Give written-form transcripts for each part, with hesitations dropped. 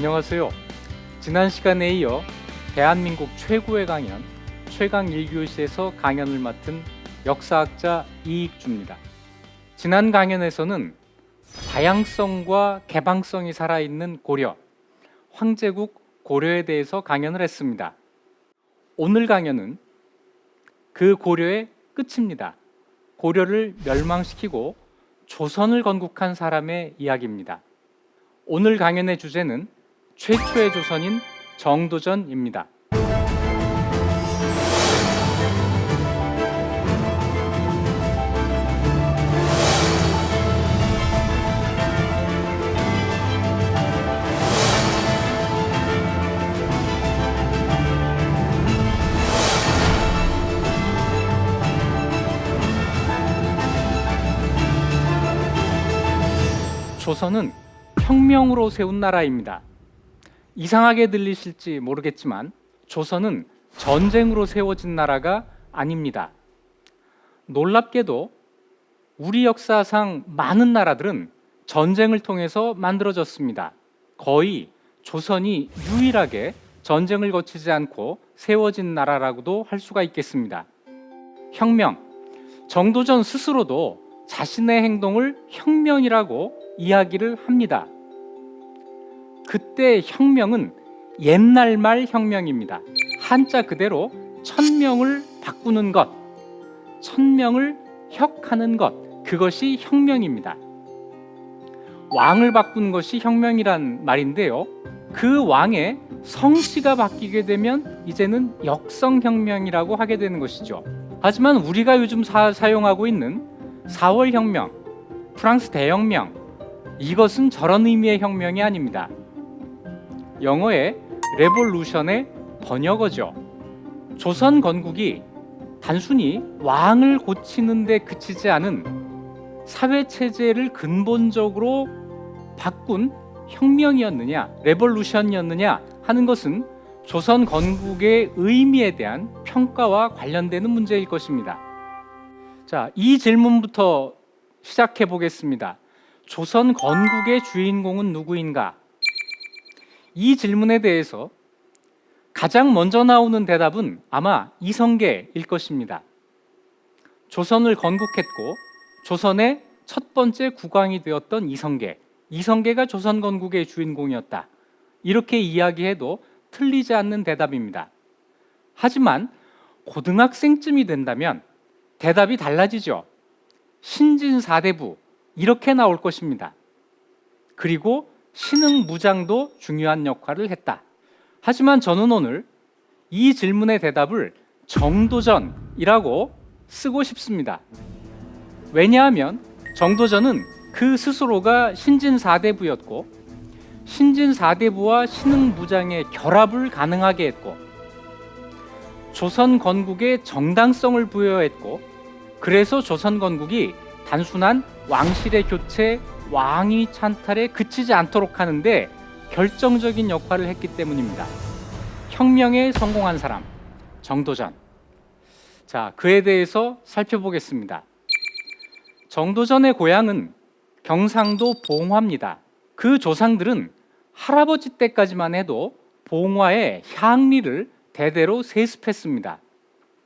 안녕하세요. 지난 시간에 이어 대한민국 최고의 강연 최강 1교시에서 강연을 맡은 역사학자 이익주입니다. 지난 강연에서는 다양성과 개방성이 살아있는 고려, 황제국 고려에 대해서 강연을 했습니다. 오늘 강연은 그 고려의 끝입니다. 고려를 멸망시키고 조선을 건국한 사람의 이야기입니다. 오늘 강연의 주제는 최초의 조선인 정도전입니다. 조선은 혁명으로 세운 나라입니다. 이상하게 들리실지 모르겠지만 조선은 전쟁으로 세워진 나라가 아닙니다. 놀랍게도 우리 역사상 많은 나라들은 전쟁을 통해서 만들어졌습니다. 거의 조선이 유일하게 전쟁을 거치지 않고 세워진 나라라고도 할 수가 있겠습니다. 혁명, 정도전 스스로도 자신의 행동을 혁명이라고 이야기를 합니다. 그때 혁명은 옛날말 혁명입니다. 한자 그대로 천명을 바꾸는 것, 천명을 혁하는 것, 그것이 혁명입니다. 왕을 바꾸는 것이 혁명이란 말인데요. 그 왕의 성씨가 바뀌게 되면 이제는 역성혁명이라고 하게 되는 것이죠. 하지만 우리가 요즘 사용하고 있는 4월 혁명, 프랑스 대혁명, 이것은 저런 의미의 혁명이 아닙니다. 영어의 레볼루션의 번역어죠. 조선 건국이 단순히 왕을 고치는 데 그치지 않은 사회 체제를 근본적으로 바꾼 혁명이었느냐, 레볼루션이었느냐 하는 것은 조선 건국의 의미에 대한 평가와 관련되는 문제일 것입니다. 자, 이 질문부터 시작해 보겠습니다. 조선 건국의 주인공은 누구인가? 이 질문에 대해서 가장 먼저 나오는 대답은 아마 이성계일 것입니다. 조선을 건국했고 조선의 첫 번째 국왕이 되었던 이성계가 조선 건국의 주인공이었다. 이렇게 이야기해도 틀리지 않는 대답입니다. 하지만 고등학생쯤이 된다면 대답이 달라지죠. 신진사대부 이렇게 나올 것입니다. 그리고 신흥무장도 중요한 역할을 했다. 하지만 저는 오늘 이 질문의 대답을 정도전이라고 쓰고 싶습니다. 왜냐하면 정도전은 그 스스로가 신진사대부였고 신진사대부와 신흥무장의 결합을 가능하게 했고 조선 건국에 정당성을 부여했고 그래서 조선 건국이 단순한 왕실의 교체, 왕위 찬탈에 그치지 않도록 하는데 결정적인 역할을 했기 때문입니다. 혁명에 성공한 사람, 정도전. 자, 그에 대해서 살펴보겠습니다. 정도전의 고향은 경상도 봉화입니다. 그 조상들은 할아버지 때까지만 해도 봉화의 향리를 대대로 세습했습니다.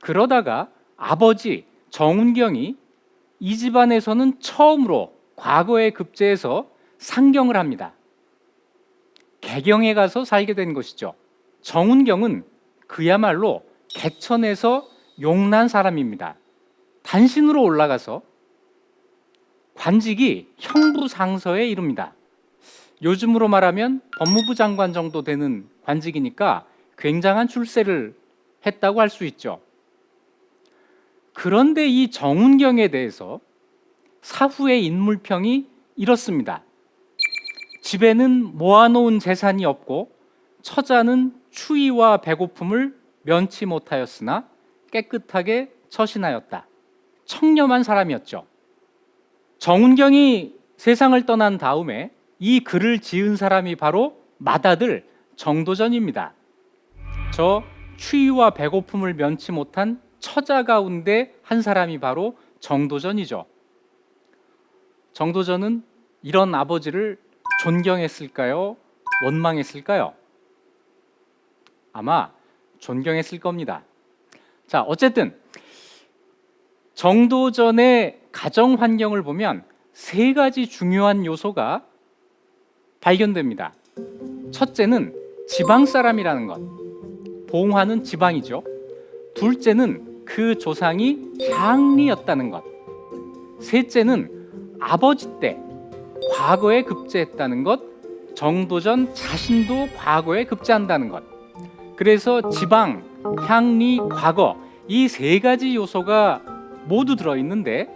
그러다가 아버지 정운경이 이 집안에서는 처음으로 과거에 급제해서 상경을 합니다. 개경에 가서 살게 된 것이죠. 정운경은 그야말로 개천에서 용난 사람입니다. 단신으로 올라가서 관직이 형부상서에 이릅니다. 요즘으로 말하면 법무부 장관 정도 되는 관직이니까 굉장한 출세를 했다고 할 수 있죠. 그런데 이 정운경에 대해서 사후의 인물평이 이렇습니다. 집에는 모아놓은 재산이 없고 처자는 추위와 배고픔을 면치 못하였으나 깨끗하게 처신하였다. 청렴한 사람이었죠. 정운경이 세상을 떠난 다음에 이 글을 지은 사람이 바로 맏아들 정도전입니다. 저 추위와 배고픔을 면치 못한 처자 가운데 한 사람이 바로 정도전이죠. 정도전은 이런 아버지를 존경했을까요? 원망했을까요? 아마 존경했을 겁니다. 자, 어쨌든 정도전의 가정 환경을 보면 세 가지 중요한 요소가 발견됩니다. 첫째는 지방 사람이라는 것. 봉화는 지방이죠. 둘째는 그 조상이 향리였다는 것. 셋째는 아버지 때 과거에 급제했다는 것. 정도전 자신도 과거에 급제한다는 것. 그래서 지방, 향리, 과거 이 세 가지 요소가 모두 들어있는데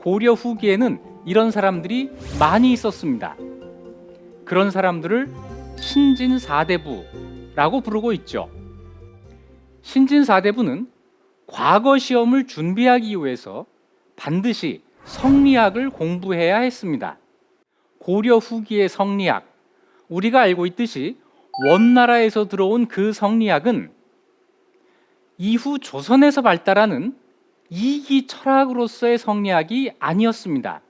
고려 후기에는 이런 사람들이 많이 있었습니다. 그런 사람들을 신진사대부라고 부르고 있죠. 신진사대부는 과거 시험을 준비하기 위해서 반드시 성리학을 공부해야 했습니다. 고려 후기의 성리학, 우리가 알고 있듯이 원나라에서 들어온 그 성리학은 이후 조선에서 발달하는 이기 철학으로서의 성리학이 아니었습니다.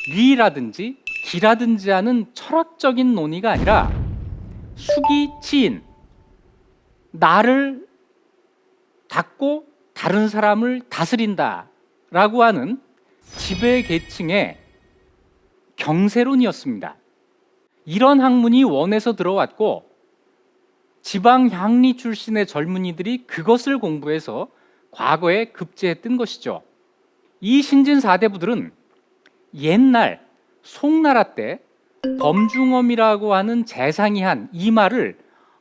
리라든지 기라든지 하는 철학적인 논의가 아니라 수기치인, 나를 닫고 다른 사람을 다스린다 라고 하는 지배 계층의 경세론이었습니다. 이런 학문이 원에서 들어왔고 지방 향리 출신의 젊은이들이 그것을 공부해서 과거에 급제했던 것이죠. 이 신진사대부들은 옛날 송나라 때 범중엄이라고 하는 재상이 한 이 말을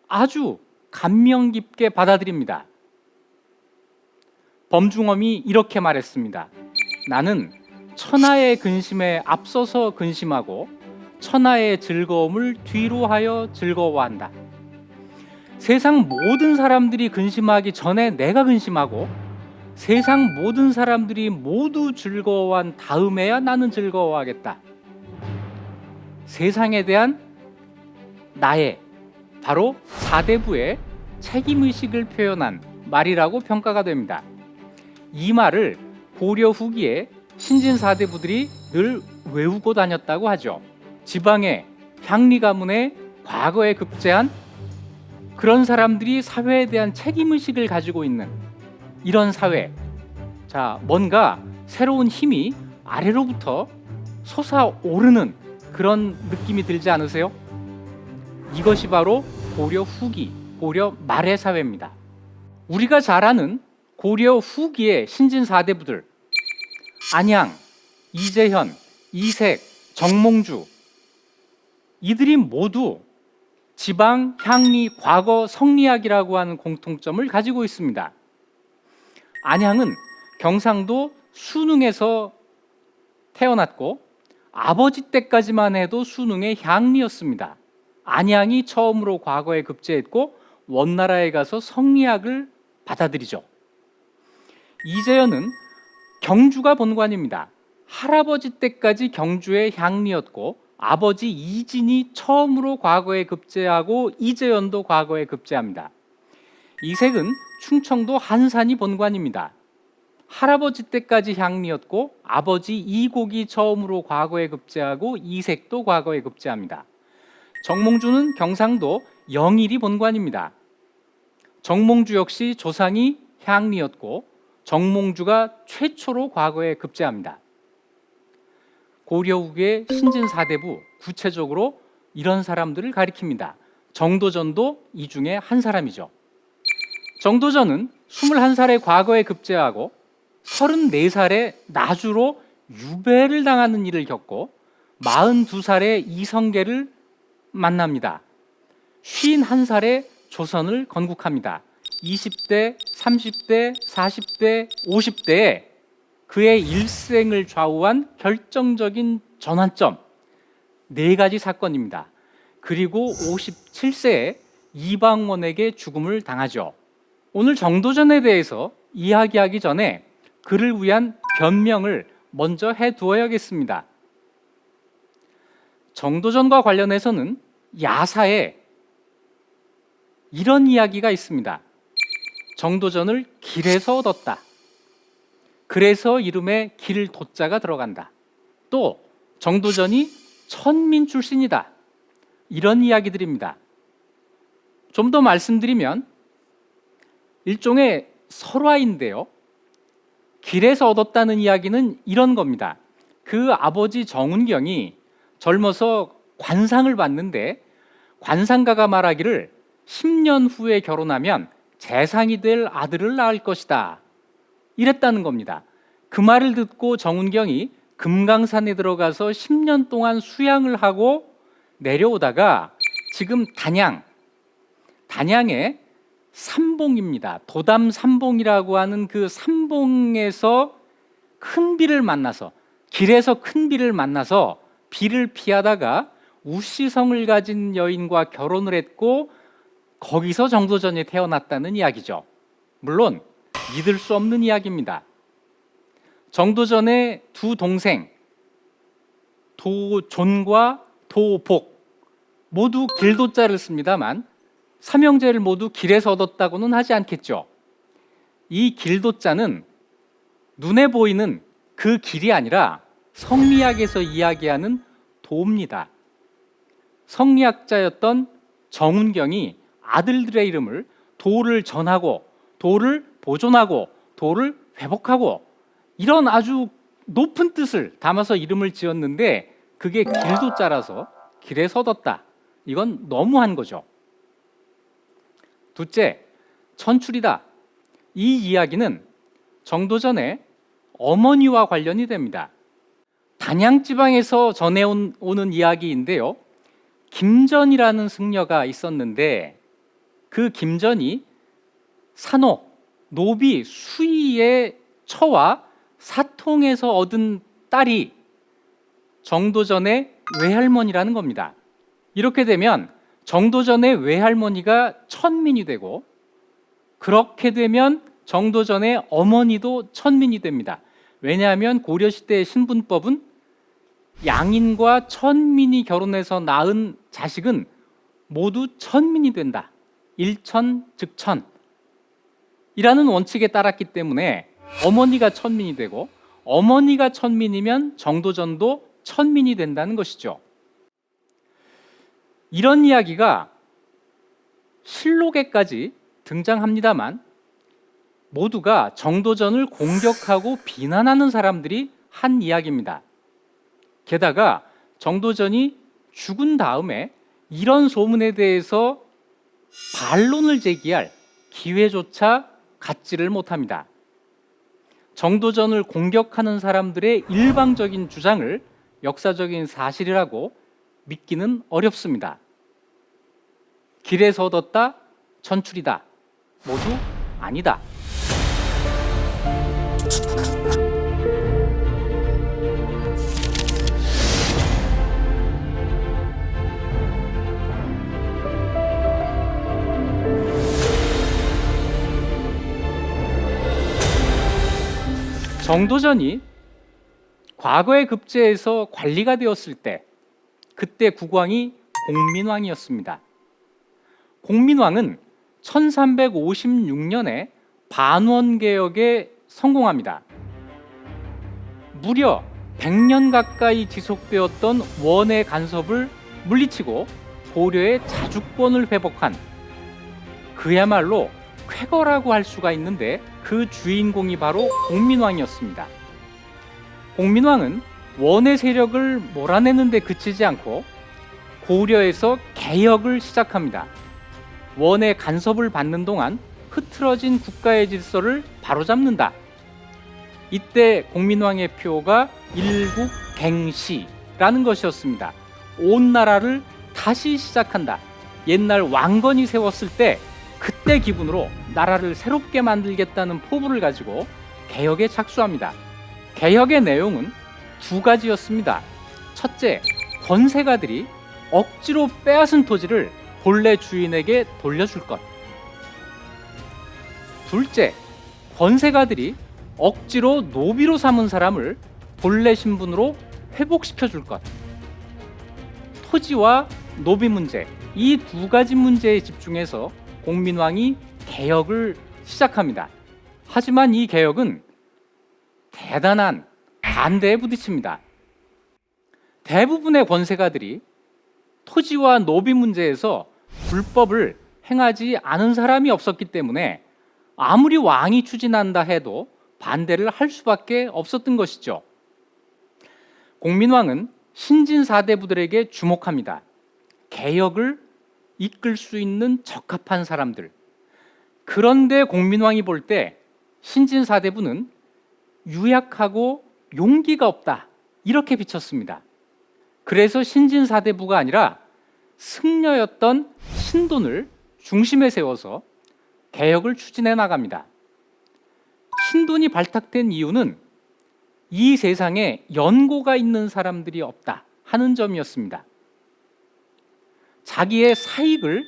아주 감명 깊게 받아들입니다. 범중엄이 이렇게 말했습니다. 나는 천하의 근심에 앞서서 근심하고 천하의 즐거움을 뒤로 하여 즐거워한다. 세상 모든 사람들이 근심하기 전에 내가 근심하고 세상 모든 사람들이 모두 즐거워한 다음에야 나는 즐거워하겠다. 세상에 대한 나의 바로 사대부의 책임의식을 표현한 말이라고 평가가 됩니다. 이 말을 고려 후기에 신진사대부들이 늘 외우고 다녔다고 하죠. 지방의 향리 가문에 과거에 급제한 그런 사람들이 사회에 대한 책임의식을 가지고 있는 이런 사회. 자, 뭔가 새로운 힘이 아래로부터 솟아오르는 그런 느낌이 들지 않으세요? 이것이 바로 고려 후기, 고려 말의 사회입니다. 우리가 잘 아는 고려 후기의 신진사대부들, 안양, 이재현, 이색, 정몽주, 이들이 모두 지방, 향리, 과거, 성리학이라고 하는 공통점을 가지고 있습니다. 안양은 경상도 순흥에서 태어났고 아버지 때까지만 해도 순흥의 향리였습니다. 안양이 처음으로 과거에 급제했고 원나라에 가서 성리학을 받아들이죠. 이재현은 경주가 본관입니다. 할아버지 때까지 경주의 향리였고 아버지 이진이 처음으로 과거에 급제하고 이재현도 과거에 급제합니다. 이색은 충청도 한산이 본관입니다. 할아버지 때까지 향리였고 아버지 이곡이 처음으로 과거에 급제하고 이색도 과거에 급제합니다. 정몽주는 경상도 영일이 본관입니다. 정몽주 역시 조상이 향리였고 정몽주가 최초로 과거에 급제합니다. 고려 후기의 신진사대부, 구체적으로 이런 사람들을 가리킵니다. 정도전도 이 중에 한 사람이죠. 정도전은 21살에 과거에 급제하고 34살에 나주로 유배를 당하는 일을 겪고 42살에 이성계를 만납니다. 51살에 조선을 건국합니다. 20대, 30대, 40대, 50대에 그의 일생을 좌우한 결정적인 전환점 4가지 사건입니다. 그리고 57세에 이방원에게 죽음을 당하죠. 오늘 정도전에 대해서 이야기하기 전에 그를 위한 변명을 먼저 해두어야겠습니다. 정도전과 관련해서는 야사에 이런 이야기가 있습니다. 정도전을 길에서 얻었다. 그래서 이름에 길도자가 들어간다. 또 정도전이 천민 출신이다. 이런 이야기들입니다. 좀 더 말씀드리면 일종의 설화인데요. 길에서 얻었다는 이야기는 이런 겁니다. 그 아버지 정운경이 젊어서 관상을 봤는데 관상가가 말하기를 10년 후에 결혼하면 재상이 될 아들을 낳을 것이다. 이랬다는 겁니다. 그 말을 듣고 정운경이 금강산에 들어가서 10년 동안 수양을 하고 내려오다가 지금 단양의 삼봉입니다. 도담 삼봉이라고 하는 그 삼봉에서 큰 비를 만나서 길에서 큰 비를 만나서 비를 피하다가 우시성을 가진 여인과 결혼을 했고 거기서 정도전이 태어났다는 이야기죠. 물론 믿을 수 없는 이야기입니다. 정도전의 두 동생 도존과 도복 모두 길도자를 씁니다만 삼형제를 모두 길에서 얻었다고는 하지 않겠죠. 이 길도자는 눈에 보이는 그 길이 아니라 성리학에서 이야기하는 도입니다. 성리학자였던 정운경이 아들들의 이름을 도를 전하고 도를 보존하고 도를 회복하고 이런 아주 높은 뜻을 담아서 이름을 지었는데 그게 길도자라서 길에서 얻었다. 이건 너무한 거죠. 둘째, 천출이다. 이 이야기는 정도전의 어머니와 관련이 됩니다. 단양지방에서 전해오는 이야기인데요. 김전이라는 승려가 있었는데 그 김전이 산호, 노비, 수의의 처와 사통에서 얻은 딸이 정도전의 외할머니라는 겁니다. 이렇게 되면 정도전의 외할머니가 천민이 되고 그렇게 되면 정도전의 어머니도 천민이 됩니다. 왜냐하면 고려시대의 신분법은 양인과 천민이 결혼해서 낳은 자식은 모두 천민이 된다. 일천즉천 이라는 원칙에 따랐기 때문에 어머니가 천민이 되고 어머니가 천민이면 정도전도 천민이 된다는 것이죠. 이런 이야기가 실록에까지 등장합니다만 모두가 정도전을 공격하고 비난하는 사람들이 한 이야기입니다. 게다가 정도전이 죽은 다음에 이런 소문에 대해서 반론을 제기할 기회조차 갖지를 못합니다. 정도전을 공격하는 사람들의 일방적인 주장을 역사적인 사실이라고 믿기는 어렵습니다. 길에서 얻었다, 천출이다. 모두 아니다. 정도전이 과거의 급제에서 관리가 되었을 때 그때 국왕이 공민왕이었습니다. 공민왕은 1356년에 반원개혁에 성공합니다. 무려 100년 가까이 지속되었던 원의 간섭을 물리치고 고려의 자주권을 회복한 그야말로 쾌거라고 할 수가 있는데 그 주인공이 바로 공민왕이었습니다. 공민왕은 원의 세력을 몰아내는 데 그치지 않고 고려에서 개혁을 시작합니다. 원의 간섭을 받는 동안 흐트러진 국가의 질서를 바로잡는다. 이때 공민왕의 표가 일국갱시라는 것이었습니다. 온 나라를 다시 시작한다. 옛날 왕건이 세웠을 때 그때 기분으로 나라를 새롭게 만들겠다는 포부를 가지고 개혁에 착수합니다. 개혁의 내용은 두 가지였습니다. 첫째, 권세가들이 억지로 빼앗은 토지를 본래 주인에게 돌려줄 것. 둘째, 권세가들이 억지로 노비로 삼은 사람을 본래 신분으로 회복시켜줄 것. 토지와 노비 문제, 이 두 가지 문제에 집중해서 공민왕이 개혁을 시작합니다. 하지만 이 개혁은 대단한 반대에 부딪힙니다. 대부분의 권세가들이 토지와 노비 문제에서 불법을 행하지 않은 사람이 없었기 때문에 아무리 왕이 추진한다 해도 반대를 할 수밖에 없었던 것이죠. 공민왕은 신진사대부들에게 주목합니다. 개혁을 이끌 수 있는 적합한 사람들. 그런데 공민왕이 볼 때 신진사대부는 유약하고 용기가 없다, 이렇게 비쳤습니다. 그래서 신진사대부가 아니라 승려였던 신돈을 중심에 세워서 개혁을 추진해 나갑니다. 신돈이 발탁된 이유는 이 세상에 연고가 있는 사람들이 없다 하는 점이었습니다. 자기의 사익을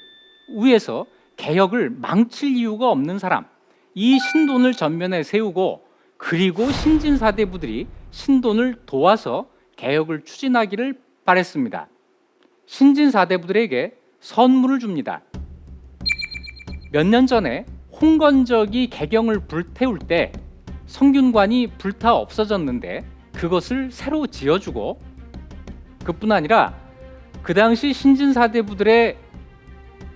위해서 개혁을 망칠 이유가 없는 사람, 이 신돈을 전면에 세우고, 그리고 신진사대부들이 신돈을 도와서 개혁을 추진하기를 바랬습니다. 신진사대부들에게 선물을 줍니다. 몇 년 전에 홍건적이 개경을 불태울 때 성균관이 불타 없어졌는데 그것을 새로 지어주고, 그뿐 아니라 그 당시 신진사대부들의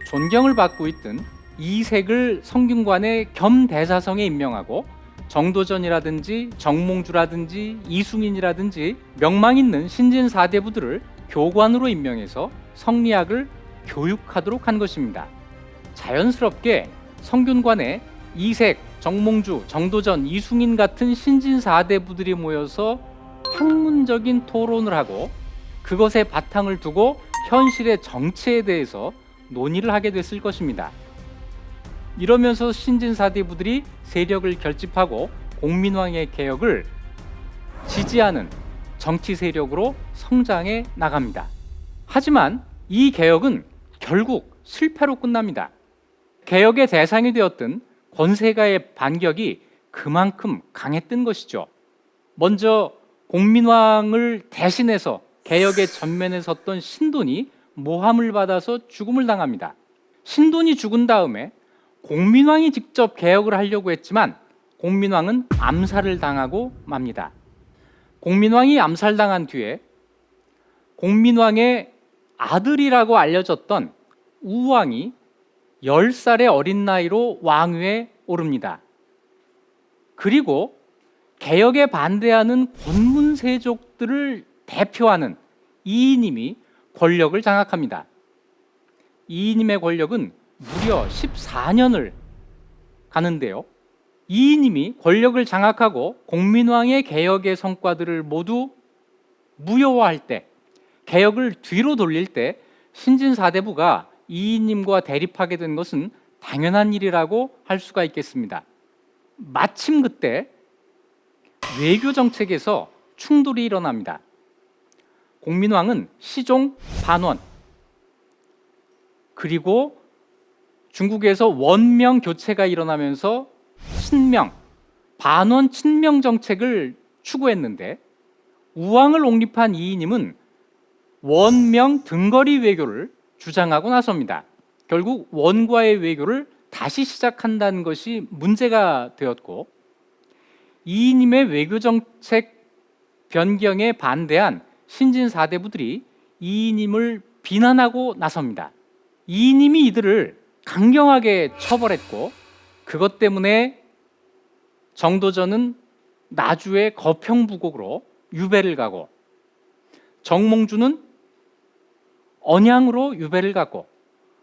존경을 받고 있던 이색을 성균관의 겸대사성에 임명하고, 정도전이라든지 정몽주라든지 이숭인이라든지 명망 있는 신진사대부들을 교관으로 임명해서 성리학을 교육하도록 한 것입니다. 자연스럽게 성균관에 이색, 정몽주, 정도전, 이숭인 같은 신진사대부들이 모여서 학문적인 토론을 하고, 그것에 바탕을 두고 현실의 정치에 대해서 논의를 하게 됐을 것입니다. 이러면서 신진사대부들이 세력을 결집하고 공민왕의 개혁을 지지하는 정치 세력으로 성장해 나갑니다. 하지만 이 개혁은 결국 실패로 끝납니다. 개혁의 대상이 되었던 권세가의 반격이 그만큼 강했던 것이죠. 먼저 공민왕을 대신해서 개혁의 전면에 섰던 신돈이 모함을 받아서 죽음을 당합니다. 신돈이 죽은 다음에 공민왕이 직접 개혁을 하려고 했지만 공민왕은 암살을 당하고 맙니다. 공민왕이 암살당한 뒤에 공민왕의 아들이라고 알려졌던 우왕이 10살의 어린 나이로 왕위에 오릅니다. 그리고 개혁에 반대하는 권문세족들을 대표하는 이이님이 권력을 장악합니다. 이이님의 권력은 무려 14년을 가는데요. 이이님이 권력을 장악하고 공민왕의 개혁의 성과들을 모두 무효화할 때, 개혁을 뒤로 돌릴 때 신진사대부가 이이님과 대립하게 된 것은 당연한 일이라고 할 수가 있겠습니다. 마침 그때 외교 정책에서 충돌이 일어납니다. 공민왕은 시종 반원, 그리고 중국에서 원명 교체가 일어나면서 친명, 반원 친명 정책을 추구했는데, 우왕을 옹립한 이이님은 원명 등거리 외교를 주장하고 나섭니다. 결국 원과의 외교를 다시 시작한다는 것이 문제가 되었고, 이이님의 외교 정책 변경에 반대한 신진사대부들이 이이님을 비난하고 나섭니다. 이이님이 이들을 강경하게 처벌했고, 그것 때문에 정도전은 나주의 거평부곡으로 유배를 가고, 정몽주는 언양으로 유배를 가고,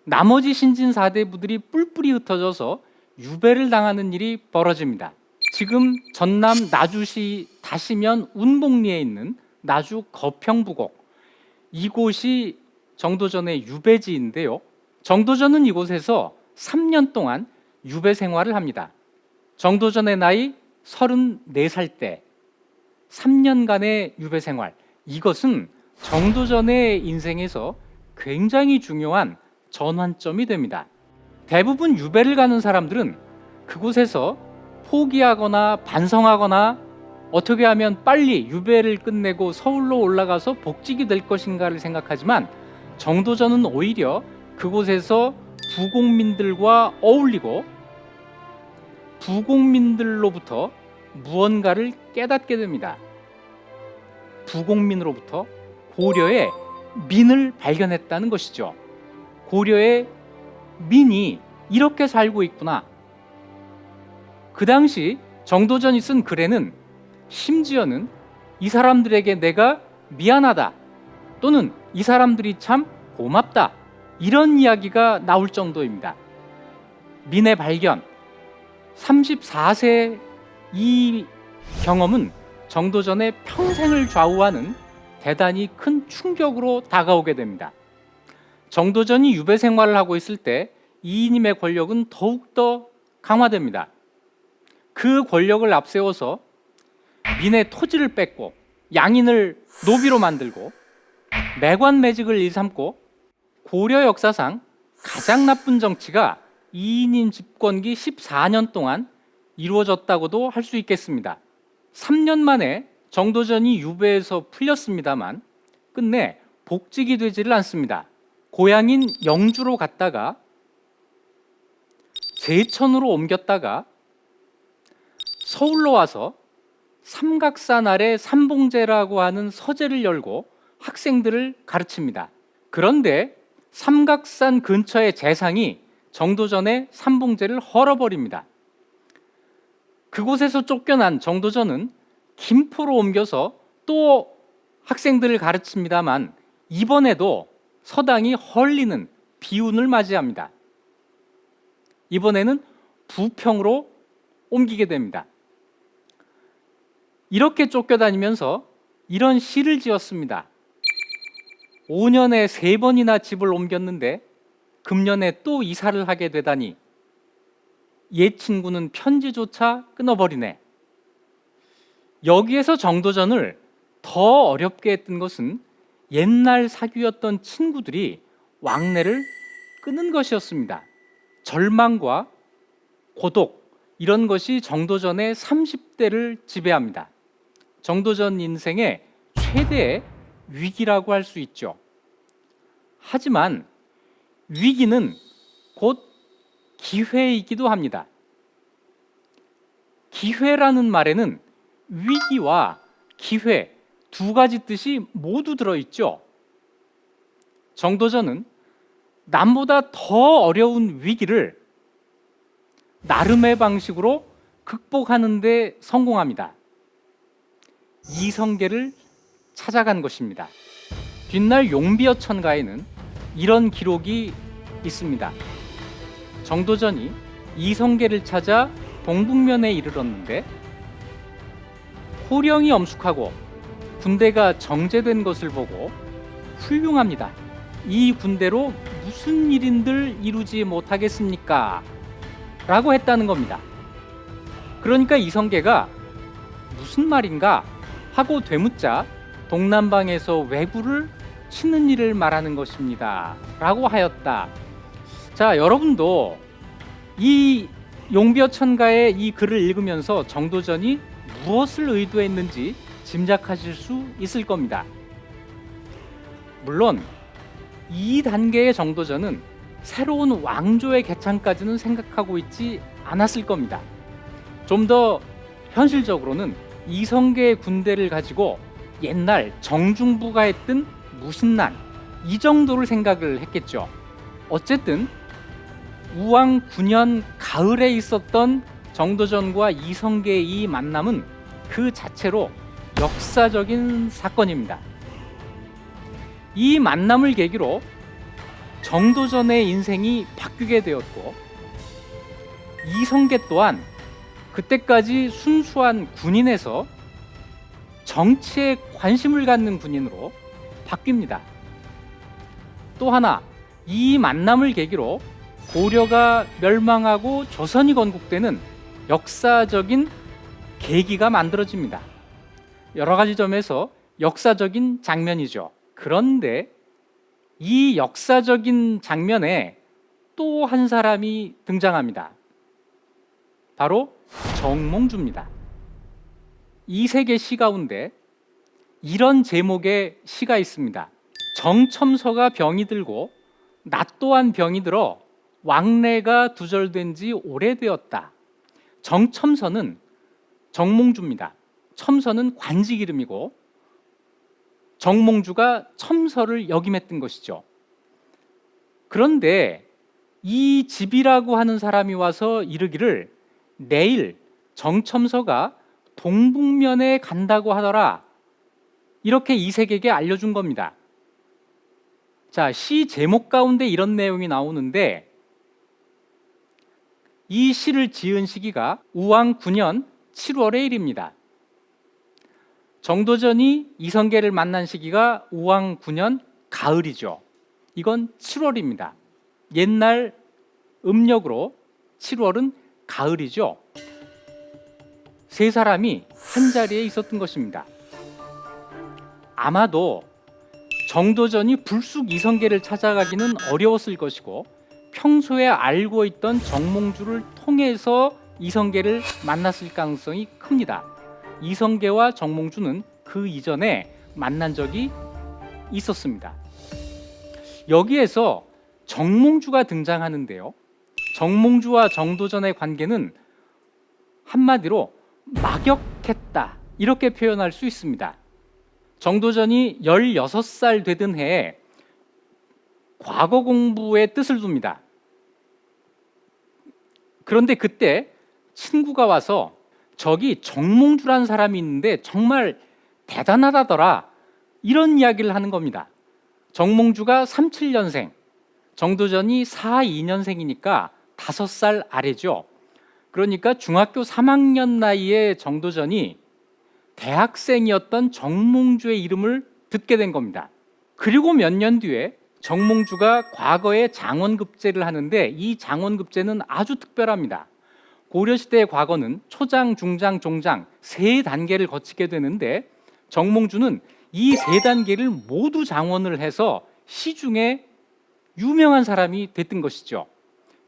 나머지 신진사대부들이 뿔뿔이 흩어져서 유배를 당하는 일이 벌어집니다. 지금 전남 나주시 다시면 운봉리에 있는 나주 거평부곡, 이곳이 정도전의 유배지인데요. 정도전은 이곳에서 3년 동안 유배 생활을 합니다. 정도전의 나이 34살 때 3년간의 유배 생활, 이것은 정도전의 인생에서 굉장히 중요한 전환점이 됩니다. 대부분 유배를 가는 사람들은 그곳에서 포기하거나 반성하거나 어떻게 하면 빨리 유배를 끝내고 서울로 올라가서 복직이 될 것인가를 생각하지만, 정도전은 오히려 그곳에서 부공민들과 어울리고 부공민들로부터 무언가를 깨닫게 됩니다. 부공민으로부터 고려의 민을 발견했다는 것이죠. 고려의 민이 이렇게 살고 있구나. 그 당시 정도전이 쓴 글에는 심지어는 이 사람들에게 내가 미안하다 또는 이 사람들이 참 고맙다 이런 이야기가 나올 정도입니다. 민의 발견 34세 이 경험은 정도전의 평생을 좌우하는 대단히 큰 충격으로 다가오게 됩니다. 정도전이 유배 생활을 하고 있을 때 이이님의 권력은 더욱더 강화됩니다. 그 권력을 앞세워서 민의 토지를 뺏고 양인을 노비로 만들고 매관매직을 일삼고 고려 역사상 가장 나쁜 정치가 이이님 집권기 14년 동안 이루어졌다고도 할 수 있겠습니다. 3년 만에 정도전이 유배에서 풀렸습니다만 끝내 복직이 되지를 않습니다. 고향인 영주로 갔다가 제천으로 옮겼다가 서울로 와서 삼각산 아래 삼봉제라고 하는 서재를 열고 학생들을 가르칩니다. 그런데 삼각산 근처의 재상이 정도전의 삼봉제를 헐어버립니다. 그곳에서 쫓겨난 정도전은 김포로 옮겨서 또 학생들을 가르칩니다만 이번에도 서당이 헐리는 비운을 맞이합니다. 이번에는 부평으로 옮기게 됩니다. 이렇게 쫓겨다니면서 이런 시를 지었습니다. 5년에 3번이나 집을 옮겼는데 금년에 또 이사를 하게 되다니 옛 친구는 편지조차 끊어버리네. 여기에서 정도전을 더 어렵게 했던 것은 옛날 사귀었던 친구들이 왕래를 끊은 것이었습니다. 절망과 고독 이런 것이 정도전의 30대를 지배합니다. 정도전 인생의 최대의 위기라고 할 수 있죠. 하지만 위기는 곧 기회이기도 합니다. 기회라는 말에는 위기와 기회 두 가지 뜻이 모두 들어있죠. 정도전은 남보다 더 어려운 위기를 나름의 방식으로 극복하는 데 성공합니다. 이성계를 찾아간 것입니다. 뒷날 용비어천가에는 이런 기록이 있습니다. 정도전이 이성계를 찾아 동북면에 이르렀는데 호령이 엄숙하고 군대가 정제된 것을 보고 훌륭합니다. 이 군대로 무슨 일인들 이루지 못하겠습니까? 라고 했다는 겁니다. 그러니까 이성계가 무슨 말인가 하고 되묻자 동남방에서 왜구를 치는 일을 말하는 것입니다. 라고 하였다. 자, 여러분도 이 용비어천가의 이 글을 읽으면서 정도전이 무엇을 의도했는지 짐작하실 수 있을 겁니다. 물론 이 단계의 정도전은 새로운 왕조의 개창까지는 생각하고 있지 않았을 겁니다. 좀 더 현실적으로는 이성계의 군대를 가지고 옛날 정중부가 했던 무신난 이 정도를 생각을 했겠죠. 어쨌든 우왕 9년 가을에 있었던 정도전과 이성계의 이 만남은 그 자체로 역사적인 사건입니다. 이 만남을 계기로 정도전의 인생이 바뀌게 되었고 이성계 또한 그때까지 순수한 군인에서 정치에 관심을 갖는 군인으로 바뀝니다. 또 하나, 이 만남을 계기로 고려가 멸망하고 조선이 건국되는 역사적인 계기가 만들어집니다. 여러 가지 점에서 역사적인 장면이죠. 그런데 이 역사적인 장면에 또 한 사람이 등장합니다. 바로 정몽주입니다. 이 세계 시 가운데 이런 제목의 시가 있습니다. 정첨서가 병이 들고 나 또한 병이 들어 왕래가 두절된 지 오래되었다. 정첨서는 정몽주입니다. 첨서는 관직 이름이고 정몽주가 첨서를 역임했던 것이죠. 그런데 이 집이라고 하는 사람이 와서 이르기를 내일 정첨서가 동북면에 간다고 하더라. 이렇게 이색에게 알려준 겁니다. 자, 시 제목 가운데 이런 내용이 나오는데 이 시를 지은 시기가 우왕 9년 7월의 일입니다. 정도전이 이성계를 만난 시기가 우왕 9년 가을이죠. 이건 7월입니다. 옛날 음력으로 7월은 가을이죠. 세 사람이 한 자리에 있었던 것입니다. 아마도 정도전이 불쑥 이성계를 찾아가기는 어려웠을 것이고 평소에 알고 있던 정몽주를 통해서 이성계를 만났을 가능성이 큽니다. 이성계와 정몽주는 그 이전에 만난 적이 있었습니다. 여기에서 정몽주가 등장하는데요. 정몽주와 정도전의 관계는 한마디로 막역했다 이렇게 표현할 수 있습니다. 정도전이 16살 되던 해에 과거 공부에 뜻을 둡니다. 그런데 그때 친구가 와서 저기 정몽주라는 사람이 있는데 정말 대단하다더라 이런 이야기를 하는 겁니다. 정몽주가 37년생, 정도전이 42년생이니까 5살 아래죠. 그러니까 중학교 3학년 나이에 정도전이 대학생이었던 정몽주의 이름을 듣게 된 겁니다. 그리고 몇 년 뒤에 정몽주가 과거에 장원급제를 하는데 이 장원급제는 아주 특별합니다. 고려시대의 과거는 초장, 중장, 종장 3단계를 거치게 되는데 정몽주는 이 3단계를 모두 장원을 해서 시중에 유명한 사람이 됐던 것이죠.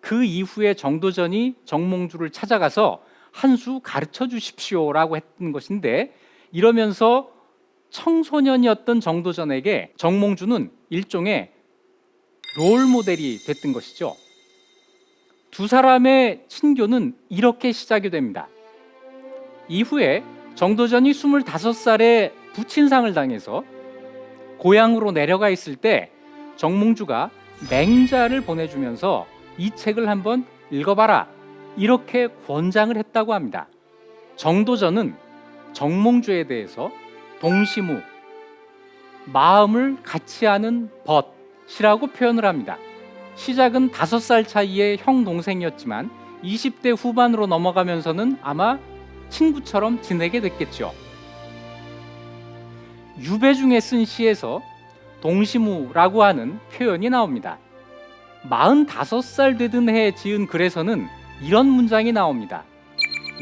그 이후에 정도전이 정몽주를 찾아가서 한 수 가르쳐 주십시오라고 했던 것인데 이러면서 청소년이었던 정도전에게 정몽주는 일종의 롤모델이 됐던 것이죠. 두 사람의 친교는 이렇게 시작이 됩니다. 이후에 정도전이 25살에 부친상을 당해서 고향으로 내려가 있을 때 정몽주가 맹자를 보내주면서 이 책을 한번 읽어봐라 이렇게 권장을 했다고 합니다. 정도전은 정몽주에 대해서 동시무, 마음을 같이 하는 벗이라고 표현을 합니다. 시작은 5살 차이의 형 동생이었지만 20대 후반으로 넘어가면서는 아마 친구처럼 지내게 됐겠죠. 유배중에 쓴 시에서 동시무라고 하는 표현이 나옵니다. 45살 되던 해에 지은 글에서는 이런 문장이 나옵니다.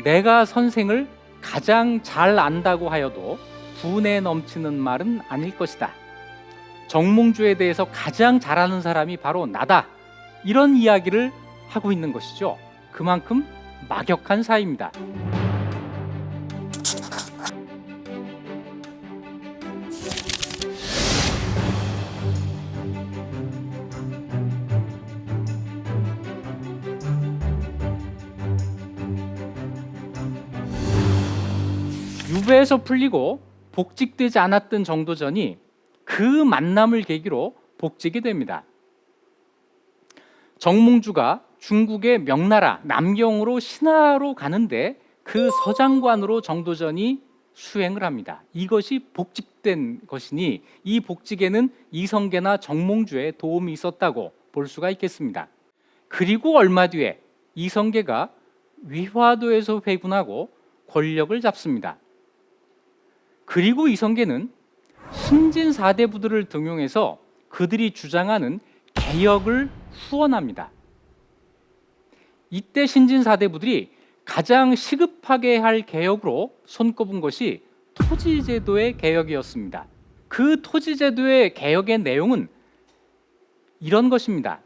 내가 선생을 가장 잘 안다고 하여도 분에 넘치는 말은 아닐 것이다. 정몽주에 대해서 가장 잘 아는 사람이 바로 나다. 이런 이야기를 하고 있는 것이죠. 그만큼 막역한 사이입니다. 유배에서 풀리고 복직되지 않았던 정도전이 그 만남을 계기로 복직이 됩니다. 정몽주가 중국의 명나라 남경으로 신하로 가는데 그 서장관으로 정도전이 수행을 합니다. 이것이 복직된 것이니 이 복직에는 이성계나 정몽주의 도움이 있었다고 볼 수가 있겠습니다. 그리고 얼마 뒤에 이성계가 위화도에서 회군하고 권력을 잡습니다. 그리고 이성계는 신진 사대부들을 등용해서 그들이 주장하는 개혁을 후원합니다. 이때 신진 사대부들이 가장 시급하게 할 개혁으로 손꼽은 것이 토지제도의 개혁이었습니다. 그 토지제도의 개혁의 내용은 이런 것입니다.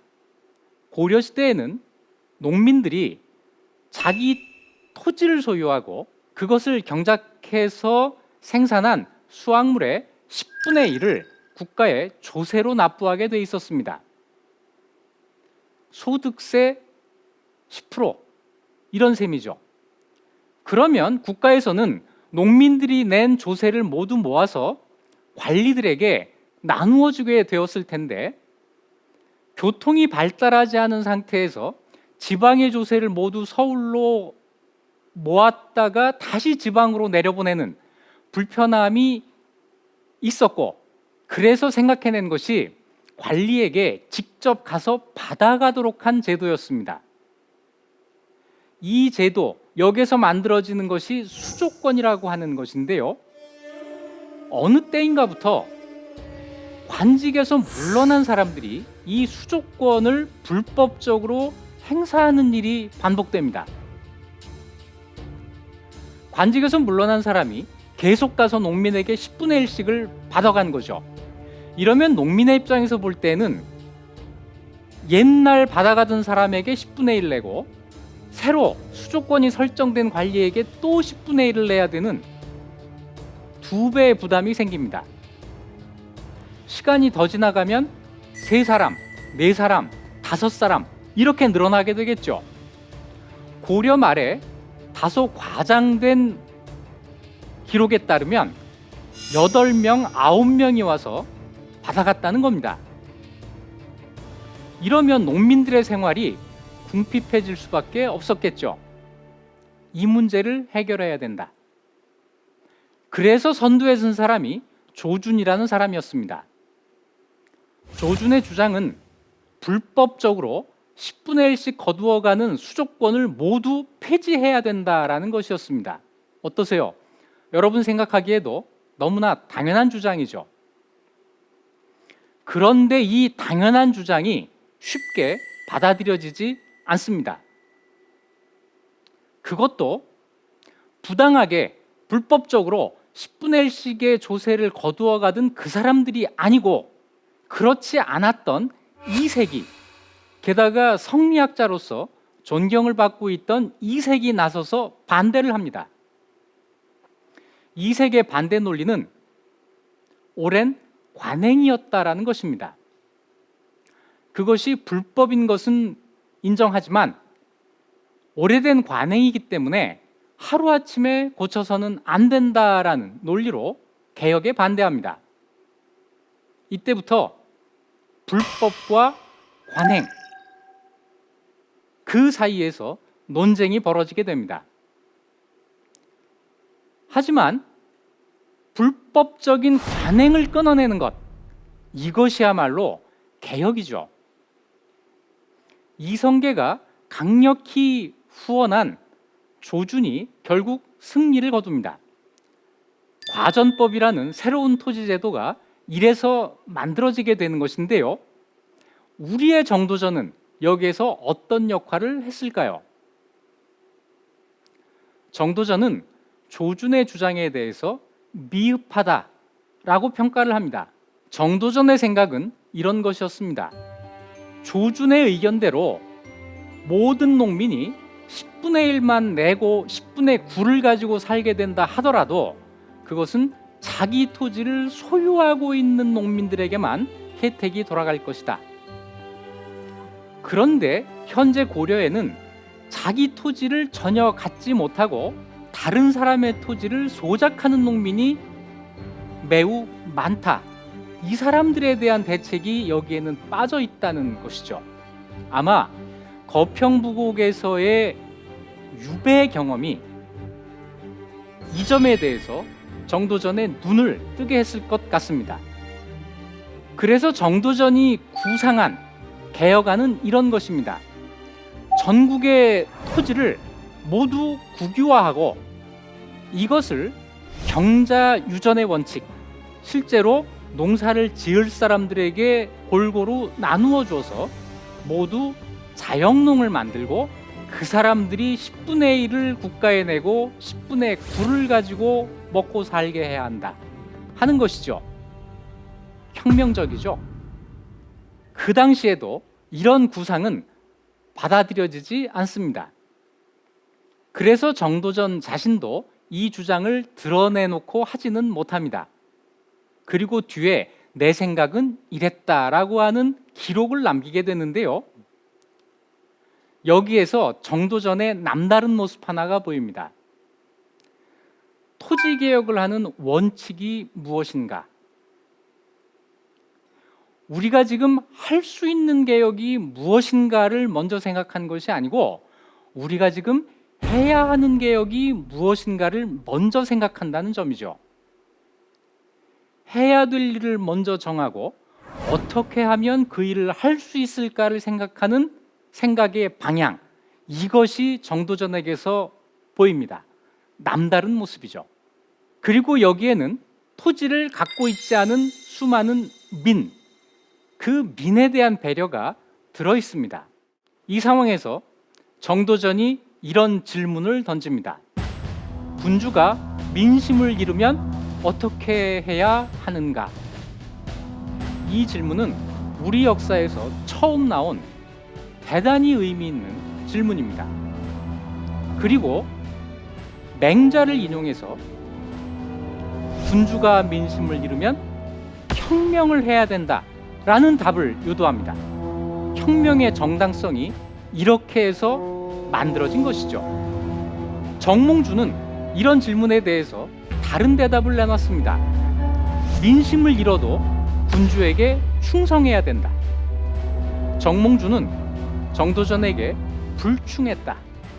고려시대에는 농민들이 자기 토지를 소유하고 그것을 경작해서 생산한 수확물의 10분의 1을 국가에 조세로 납부하게 돼 있었습니다. 소득세 10% 이런 셈이죠. 그러면 국가에서는 농민들이 낸 조세를 모두 모아서 관리들에게 나누어주게 되었을 텐데 교통이 발달하지 않은 상태에서 지방의 조세를 모두 서울로 모았다가 다시 지방으로 내려보내는 불편함이 있었고, 그래서 생각해낸 것이 관리에게 직접 가서 받아가도록 한 제도였습니다. 이 제도, 여기서 만들어지는 것이 수조권이라고 하는 것인데요, 어느 때인가부터 관직에서 물러난 사람들이 이 수조권을 불법적으로 행사하는 일이 반복됩니다. 관직에서 물러난 사람이 계속 가서 농민에게 10분의 1씩을 받아간 거죠. 이러면 농민의 입장에서 볼 때는 옛날 받아가던 사람에게 10분의 1 내고 새로 수조권이 설정된 관리에게 또 10분의 1을 내야 되는 2배의 부담이 생깁니다. 시간이 더 지나가면 3사람, 4사람, 5사람 이렇게 늘어나게 되겠죠. 고려 말에 다소 과장된 기록에 따르면 8명, 9명이 와서 받아갔다는 겁니다. 이러면 농민들의 생활이 궁핍해질 수밖에 없었겠죠. 이 문제를 해결해야 된다. 그래서 선두에 선 사람이 조준이라는 사람이었습니다. 조준의 주장은 불법적으로 10분의 1씩 거두어가는 수조권을 모두 폐지해야 된다라는 것이었습니다. 어떠세요? 여러분 생각하기에도 너무나 당연한 주장이죠. 그런데 이 당연한 주장이 쉽게 받아들여지지 않습니다. 그것도 부당하게 불법적으로 10분의 1씩의 조세를 거두어가던 그 사람들이 아니고 그렇지 않았던 이색이, 게다가 성리학자로서 존경을 받고 있던 이색이 나서서 반대를 합니다. 이색의 반대 논리는 오랜 관행이었다라는 것입니다. 그것이 불법인 것은 인정하지만 오래된 관행이기 때문에 하루아침에 고쳐서는 안 된다라는 논리로 개혁에 반대합니다. 이때부터 불법과 관행, 그 사이에서 논쟁이 벌어지게 됩니다. 하지만 불법적인 관행을 끊어내는 것, 이것이야말로 개혁이죠. 이성계가 강력히 후원한 조준이 결국 승리를 거둡니다. 과전법이라는 새로운 토지제도가 이래서 만들어지게 되는 것인데요, 우리의 정도전은 여기에서 어떤 역할을 했을까요? 정도전은 조준의 주장에 대해서 미흡하다라고 평가를 합니다. 정도전의 생각은 이런 것이었습니다. 조준의 의견대로 모든 농민이 10분의 1만 내고 10분의 9를 가지고 살게 된다 하더라도 그것은 자기 토지를 소유하고 있는 농민들에게만 혜택이 돌아갈 것이다. 그런데 현재 고려에는 자기 토지를 전혀 갖지 못하고 다른 사람의 토지를 소작하는 농민이 매우 많다. 이 사람들에 대한 대책이 여기에는 빠져 있다는 것이죠. 아마 거평부곡에서의 유배 경험이 이 점에 대해서 정도전의 눈을 뜨게 했을 것 같습니다. 그래서 정도전이 구상한 개혁안은 이런 것입니다. 전국의 토지를 모두 국유화하고 이것을 경자유전의 원칙, 실제로 농사를 지을 사람들에게 골고루 나누어 줘서 모두 자영농을 만들고 그 사람들이 10분의 1을 국가에 내고 10분의 9를 가지고 먹고 살게 해야 한다 하는 것이죠. 혁명적이죠. 그 당시에도 이런 구상은 받아들여지지 않습니다. 그래서 정도전 자신도 이 주장을 드러내놓고 하지는 못합니다. 그리고 뒤에 내 생각은 이랬다라고 하는 기록을 남기게 되는데요, 여기에서 정도전의 남다른 모습 하나가 보입니다. 토지개혁을 하는 원칙이 무엇인가? 우리가 지금 할 수 있는 개혁이 무엇인가를 먼저 생각한 것이 아니고 우리가 지금 해야 하는 개혁이 무엇인가를 먼저 생각한다는 점이죠. 해야 될 일을 먼저 정하고 어떻게 하면 그 일을 할 수 있을까를 생각하는 생각의 방향, 이것이 정도전에게서 보입니다. 남다른 모습이죠. 그리고 여기에는 토지를 갖고 있지 않은 수많은 민, 그 민에 대한 배려가 들어 있습니다. 이 상황에서 정도전이 이런 질문을 던집니다. 군주가 민심을 이루면 어떻게 해야 하는가? 이 질문은 우리 역사에서 처음 나온 대단히 의미 있는 질문입니다. 그리고 맹자를 인용해서 군주가 민심을 이루면 혁명을 해야 된다라는 답을 유도합니다. 혁명의 정당성이 이렇게 해서 만들어진 것이죠. 정몽주는 이런 질문에 대해서 다른 대답을 내놨습니다. 민심을 잃어도 군주에게 충성해야 된다. 정몽주는 정도전에게 불충했다,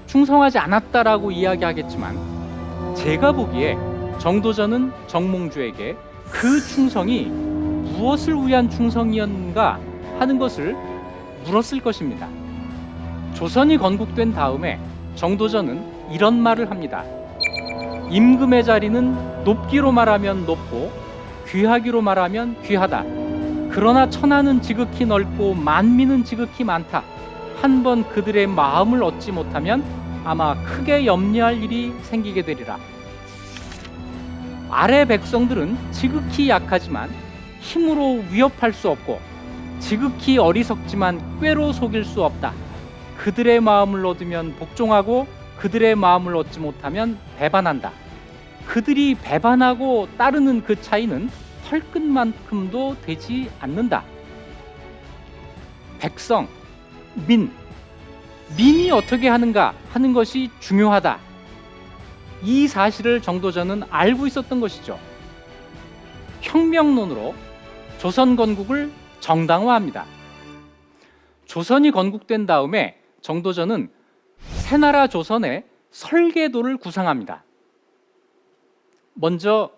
충성하지 않았다라고 이야기하겠지만 제가 보기에 정도전은 정몽주에게 그 충성이 무엇을 위한 충성이었는가 하는 것을 물었을 것입니다. 조선이 건국된 다음에 정도전은 이런 말을 합니다. 임금의 자리는 높기로 말하면 높고 귀하기로 말하면 귀하다. 그러나 천하는 지극히 넓고 만민은 지극히 많다. 한번 그들의 마음을 얻지 못하면 아마 크게 염려할 일이 생기게 되리라. 아래 백성들은 지극히 약하지만 힘으로 위협할 수 없고 지극히 어리석지만 꾀로 속일 수 없다. 그들의 마음을 얻으면 복종하고 그들의 마음을 얻지 못하면 배반한다. 그들이 배반하고 따르는 그 차이는 털끝만큼도 되지 않는다. 백성, 민이 어떻게 하는가 하는 것이 중요하다. 이 사실을 정도전은 알고 있었던 것이죠. 혁명론으로 조선 건국을 정당화합니다. 조선이 건국된 다음에 정도전은 새나라 조선의 설계도를 구상합니다. 먼저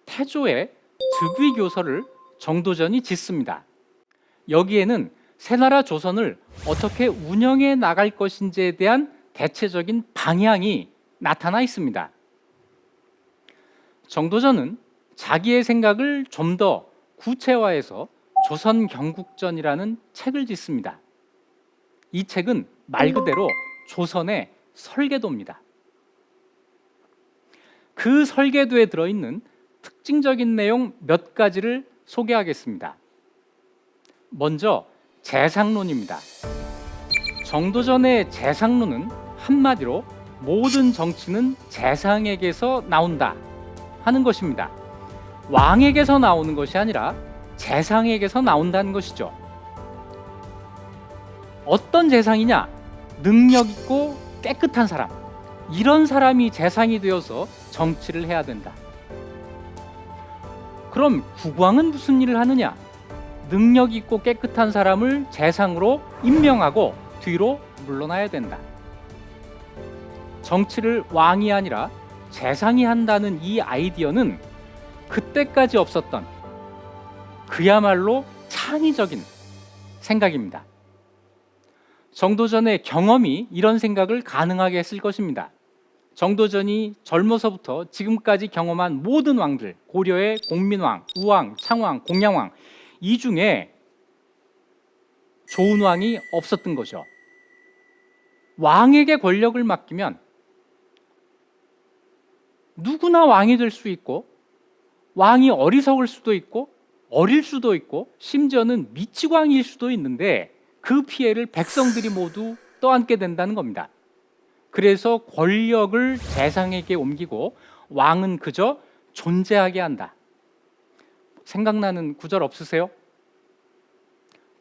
태조의 득위교서를 정도전이 짓습니다. 여기에는 새나라 조선을 어떻게 운영해 나갈 것인지에 대한 대체적인 방향이 나타나 있습니다. 정도전은 자기의 생각을 좀 더 구체화해서 조선 경국전이라는 책을 짓습니다. 이 책은 말 그대로 조선의 설계도입니다. 그 설계도에 들어있는 특징적인 내용 몇 가지를 소개하겠습니다. 먼저 재상론입니다. 정도전의 재상론은 한마디로 모든 정치는 재상에게서 나온다 하는 것입니다. 왕에게서 나오는 것이 아니라 재상에게서 나온다는 것이죠. 어떤 재상이냐? 능력 있고 깨끗한 사람, 이런 사람이 재상이 되어서 정치를 해야 된다. 그럼 국왕은 무슨 일을 하느냐? 능력 있고 깨끗한 사람을 재상으로 임명하고 뒤로 물러나야 된다. 정치를 왕이 아니라 재상이 한다는 이 아이디어는 그때까지 없었던 그야말로 창의적인 생각입니다. 정도전의 경험이 이런 생각을 가능하게 했을 것입니다. 정도전이 젊어서부터 지금까지 경험한 모든 왕들, 고려의 공민왕, 우왕, 창왕, 공양왕, 이 중에 좋은 왕이 없었던 거죠. 왕에게 권력을 맡기면 누구나 왕이 될 수 있고 왕이 어리석을 수도 있고 어릴 수도 있고 심지어는 미치광이일 수도 있는데 그 피해를 백성들이 모두 떠안게 된다는 겁니다. 그래서 권력을 재상에게 옮기고 왕은 그저 존재하게 한다. 생각나는 구절 없으세요?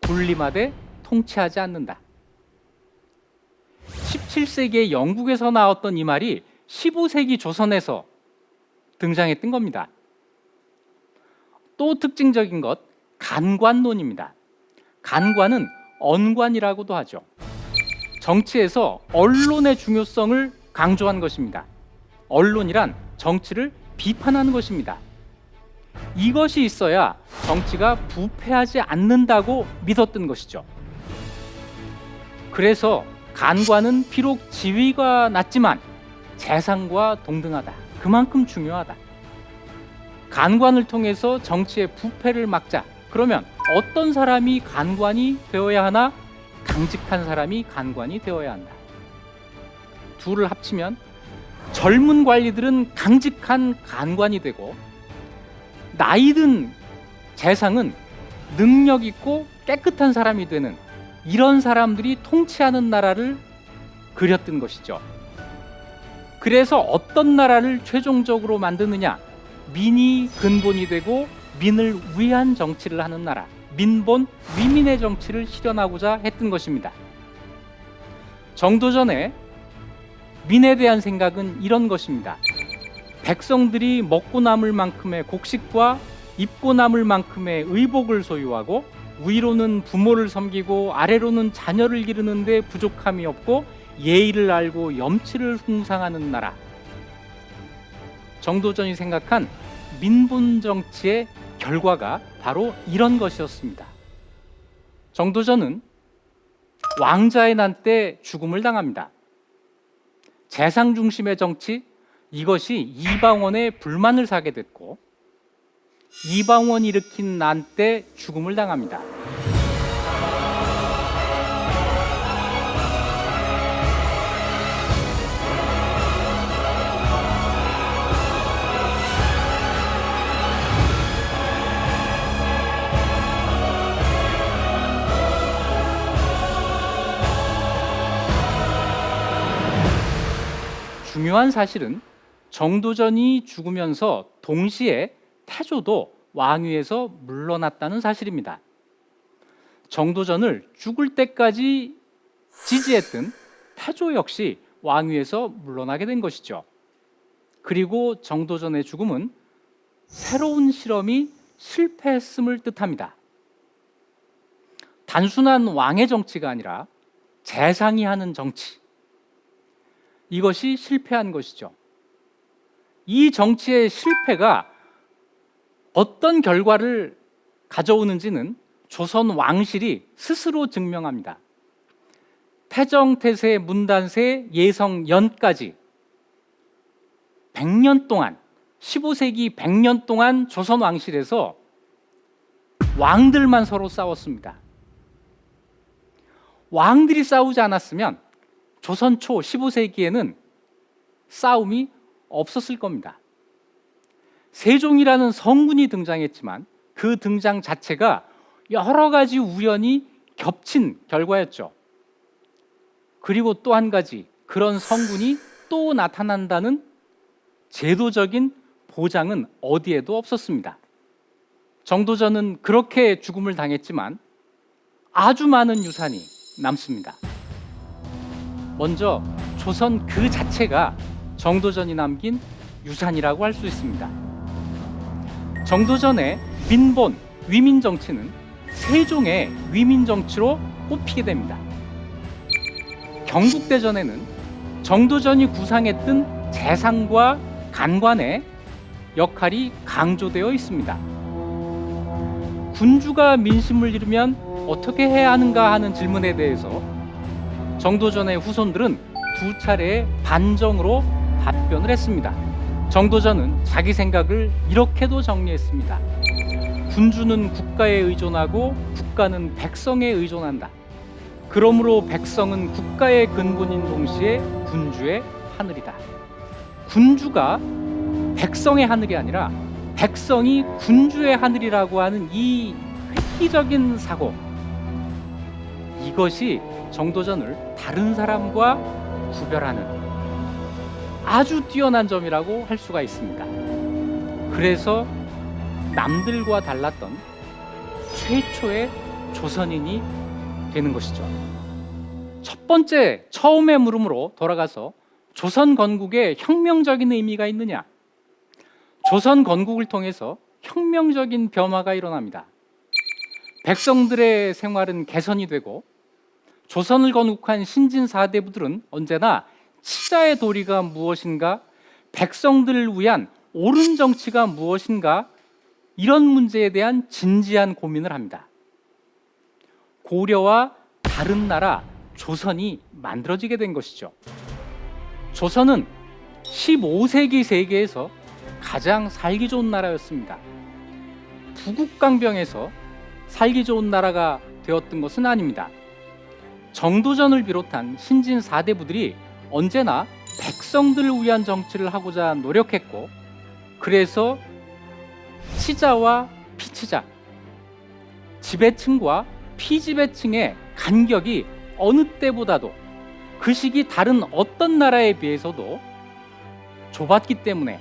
군림하되 통치하지 않는다. 17세기의 영국에서 나왔던 이 말이 15세기 조선에서 등장했던 겁니다. 또 특징적인 것, 간관론입니다. 간관은 언관이라고도 하죠. 정치에서 언론의 중요성을 강조한 것입니다. 언론이란 정치를 비판하는 것입니다. 이것이 있어야 정치가 부패하지 않는다고 믿었던 것이죠. 그래서 간관은 비록 지위가 낮지만 재상과 동등하다. 그만큼 중요하다. 간관을 통해서 정치의 부패를 막자. 그러면 어떤 사람이 간관이 되어야 하나? 강직한 사람이 간관이 되어야 한다. 둘을 합치면 젊은 관리들은 강직한 간관이 되고, 나이든 재상은 능력 있고 깨끗한 사람이 되는, 이런 사람들이 통치하는 나라를 그렸던 것이죠. 그래서 어떤 나라를 최종적으로 만드느냐? 민이 근본이 되고 민을 위한 정치를 하는 나라, 민본 위민의 정치를 실현하고자 했던 것입니다. 정도전에 민에 대한 생각은 이런 것입니다. 백성들이 먹고 남을 만큼의 곡식과 입고 남을 만큼의 의복을 소유하고, 위로는 부모를 섬기고 아래로는 자녀를 기르는데 부족함이 없고, 예의를 알고 염치를 숭상하는 나라. 정도전이 생각한 민본 정치의 결과가 바로 이런 것이었습니다. 정도전은 왕자의 난 때 죽음을 당합니다. 재상 중심의 정치, 이것이 이방원의 불만을 사게 됐고, 이방원이 일으킨 난 때 죽음을 당합니다. 중요한 사실은 정도전이 죽으면서 동시에 태조도 왕위에서 물러났다는 사실입니다. 정도전을 죽을 때까지 지지했던 태조 역시 왕위에서 물러나게 된 것이죠. 그리고 정도전의 죽음은 새로운 실험이 실패했음을 뜻합니다. 단순한 왕의 정치가 아니라 재상이 하는 정치, 이것이 실패한 것이죠. 이 정치의 실패가 어떤 결과를 가져오는지는 조선 왕실이 스스로 증명합니다. 태정, 태세, 문단세, 예성, 연까지 100년 동안, 15세기 100년 동안 조선 왕실에서 왕들만 서로 싸웠습니다. 왕들이 싸우지 않았으면 조선 초 15세기에는 싸움이 없었을 겁니다. 세종이라는 성군이 등장했지만 그 등장 자체가 여러 가지 우연이 겹친 결과였죠. 그리고 또 한 가지, 그런 성군이 또 나타난다는 제도적인 보장은 어디에도 없었습니다. 정도전은 그렇게 죽음을 당했지만 아주 많은 유산이 남습니다. 먼저 조선 그 자체가 정도전이 남긴 유산이라고 할 수 있습니다. 정도전의 민본, 위민 정치는 세종의 위민 정치로 꼽히게 됩니다. 경국대전에는 정도전이 구상했던 재상과 간관의 역할이 강조되어 있습니다. 군주가 민심을 잃으면 어떻게 해야 하는가 하는 질문에 대해서 정도전의 후손들은 두 차례의 반정으로 답변을 했습니다. 정도전은 자기 생각을 이렇게도 정리했습니다. 군주는 국가에 의존하고 국가는 백성에 의존한다. 그러므로 백성은 국가의 근본인 동시에 군주의 하늘이다. 군주가 백성의 하늘이 아니라 백성이 군주의 하늘이라고 하는 이 획기적인 사고, 이것이 정도전을 다른 사람과 구별하는 아주 뛰어난 점이라고 할 수가 있습니다. 그래서 남들과 달랐던 최초의 조선인이 되는 것이죠. 첫 번째, 처음의 물음으로 돌아가서 조선 건국에 혁명적인 의미가 있느냐? 조선 건국을 통해서 혁명적인 변화가 일어납니다. 백성들의 생활은 개선이 되고 조선을 건국한 신진 사대부들은 언제나 치자의 도리가 무엇인가, 백성들을 위한 옳은 정치가 무엇인가, 이런 문제에 대한 진지한 고민을 합니다. 고려와 다른 나라 조선이 만들어지게 된 것이죠. 조선은 15세기 세계에서 가장 살기 좋은 나라였습니다. 부국강병에서 살기 좋은 나라가 되었던 것은 아닙니다. 정도전을 비롯한 신진 사대부들이 언제나 백성들을 위한 정치를 하고자 노력했고, 그래서 치자와 피치자, 지배층과 피지배층의 간격이 어느 때보다도 그 시기 다른 어떤 나라에 비해서도 좁았기 때문에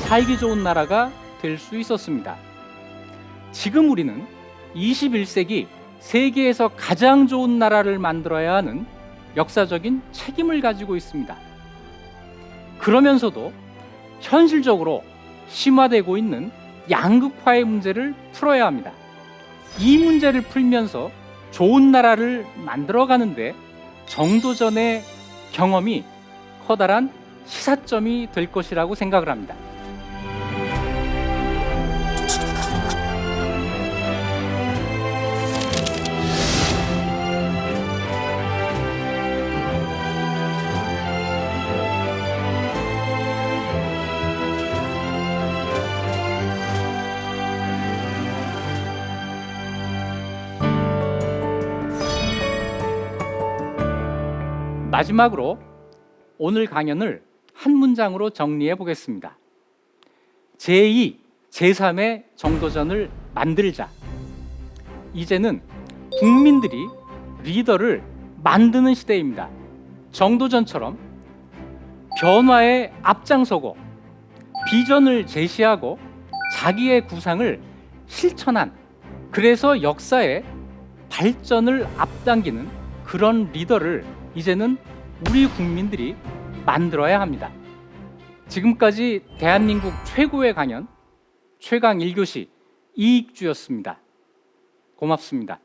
살기 좋은 나라가 될 수 있었습니다. 지금 우리는 21세기 세계에서 가장 좋은 나라를 만들어야 하는 역사적인 책임을 가지고 있습니다. 그러면서도 현실적으로 심화되고 있는 양극화의 문제를 풀어야 합니다. 이 문제를 풀면서 좋은 나라를 만들어가는데 정도전의 경험이 커다란 시사점이 될 것이라고 생각을 합니다. 마지막으로 오늘 강연을 한 문장으로 정리해 보겠습니다. 제2, 제3의 정도전을 만들자. 이제는 국민들이 리더를 만드는 시대입니다. 정도전처럼 변화에 앞장서고 비전을 제시하고 자기의 구상을 실천한, 그래서 역사의 발전을 앞당기는 그런 리더를 이제는 우리 국민들이 만들어야 합니다. 지금까지 대한민국 최고의 강연 최강 1교시 이익주였습니다. 고맙습니다.